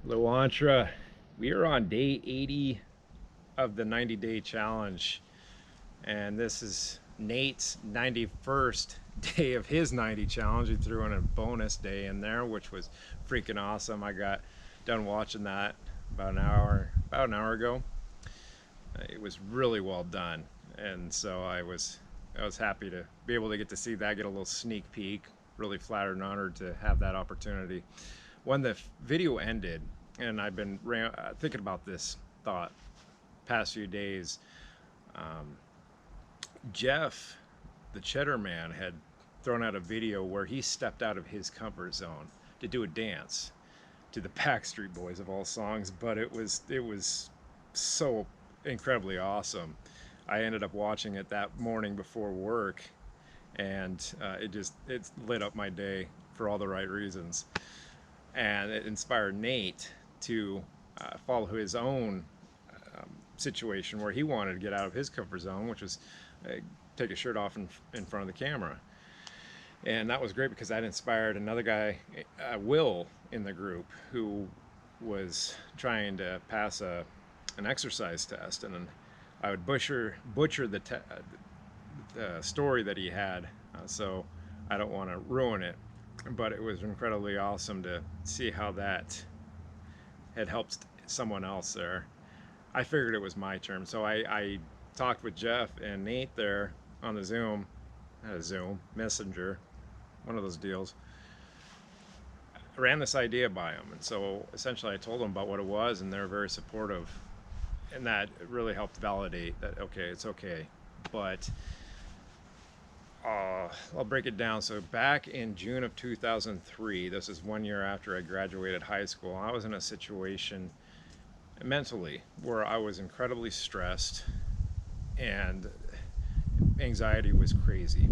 Luantra, we are on day 80 of the 90-day challenge, and this is Nate's 91st day of his 90 challenge. He threw in a bonus day in there, which was freaking awesome. I got done watching that about an hour ago. It was really well done, and so I was happy to be able to get to see that, get a little sneak peek. Really flattered and honored to have that opportunity. When the video ended, and I've been thinking about this thought past few days. Um, Jeff, the Cheddar Man, had thrown out a video where he stepped out of his comfort zone to do a dance to the Backstreet Boys of all songs, but it was so incredibly awesome. I ended up watching it that morning before work, and it lit up my day for all the right reasons, and it inspired Nate to follow his own situation where he wanted to get out of his comfort zone, which was uh, take his shirt off in front of the camera. And that was great because that inspired another guy, Will, in the group, who was trying to pass an exercise test, and I would butcher the story that he had, so I don't want to ruin it. But it was incredibly awesome to see how that had helped someone else there. I figured it was my turn, so I talked with Jeff and Nate there on the Zoom, not a Zoom, Messenger, one of those deals. I ran this idea by them, and so essentially I told them about what it was, and they were very supportive, and that really helped validate that okay, it's okay. But I'll break it down. So back in June of 2003, this is 1 year after I graduated high school, I was in a situation mentally where I was incredibly stressed, and anxiety was crazy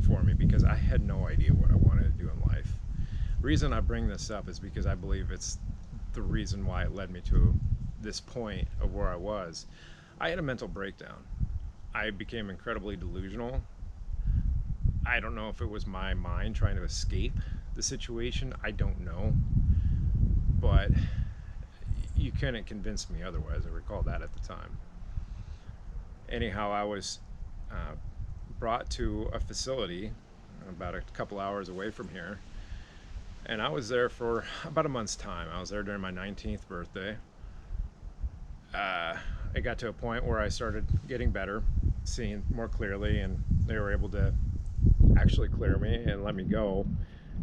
for me because I had no idea what I wanted to do in life. The reason I bring this up is because I believe it's the reason why it led me to this point of where I was. I had a mental breakdown. I became incredibly delusional. I don't know if it was my mind trying to escape the situation. I don't know. But you couldn't convince me otherwise. I recall that at the time. Anyhow, I was uh, brought to a facility about a couple hours away from here, and I was there for about a month's time. I was there during my 19th birthday. It got to a point where I started getting better, seeing more clearly, and they were able to actually clear me and let me go.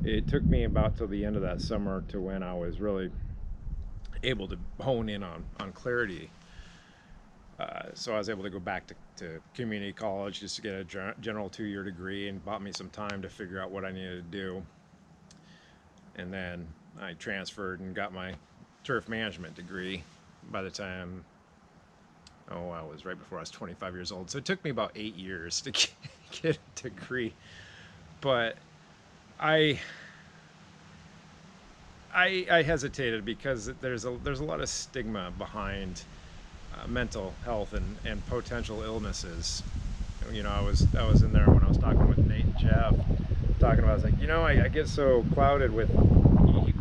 It took me about till the end of that summer to when I was really able to hone in on clarity. So I was able to go back to community college just to get a general 2 year degree, and bought me some time to figure out what I needed to do. And then I transferred and got my turf management degree by the time, oh, I was right before I was 25 years old. So it took me about 8 years to get a degree. But I I hesitated because there's a lot of stigma behind mental health and potential illnesses. You know, I was in there when I was talking with Nate and Jeff, talking about, I was like, I get so clouded with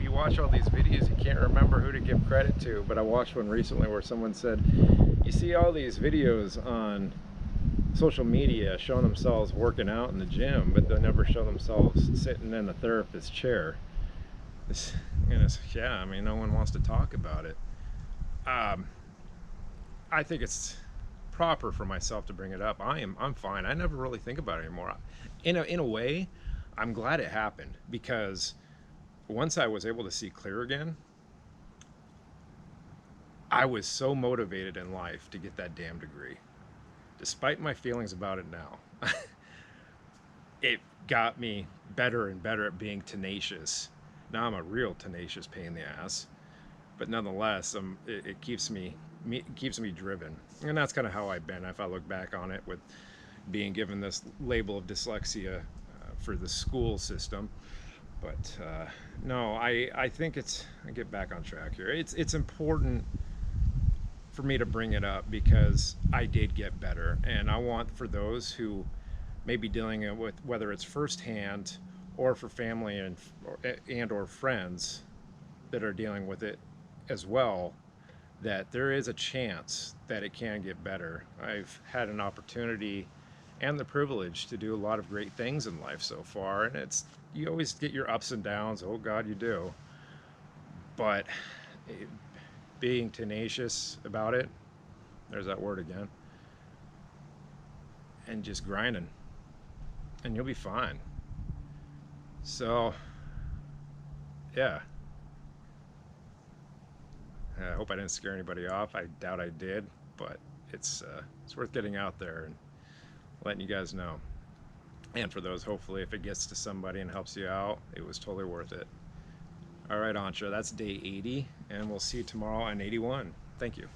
you watch all these videos, you can't remember who to give credit to. But I watched one recently where someone said, you see all these videos on social media showing themselves working out in the gym, but they never show themselves sitting in the therapist's chair. This, yeah, I mean, no one wants to talk about it. Um, I think it's proper for myself to bring it up. I'm fine. I never really think about it anymore. In a way, I'm glad it happened, because once I was able to see clear again, I was so motivated in life to get that damn degree. Despite my feelings about it now, it got me better and better at being tenacious. Now I'm a real tenacious pain in the ass, but nonetheless, it keeps me driven, and that's kind of how I've been. If I look back on it, with being given this label of dyslexia for the school system, but no, I think I get back on track here. It's important for me to bring it up because I did get better, and I want for those who may be dealing with, whether it's firsthand or for family and or friends that are dealing with it, as well that there is a chance that it can get better. I've had an opportunity and the privilege to do a lot of great things in life so far, and you always get your ups and downs. Oh God, you do. But being tenacious about it, there's that word again, and just grinding, and you'll be fine. So yeah, I hope I didn't scare anybody off. I doubt I did, but it's worth getting out there and letting you guys know. And for those, hopefully, if it gets to somebody and helps you out, it was totally worth it. All right, Antra, that's day 80, and we'll see you tomorrow on 81. Thank you.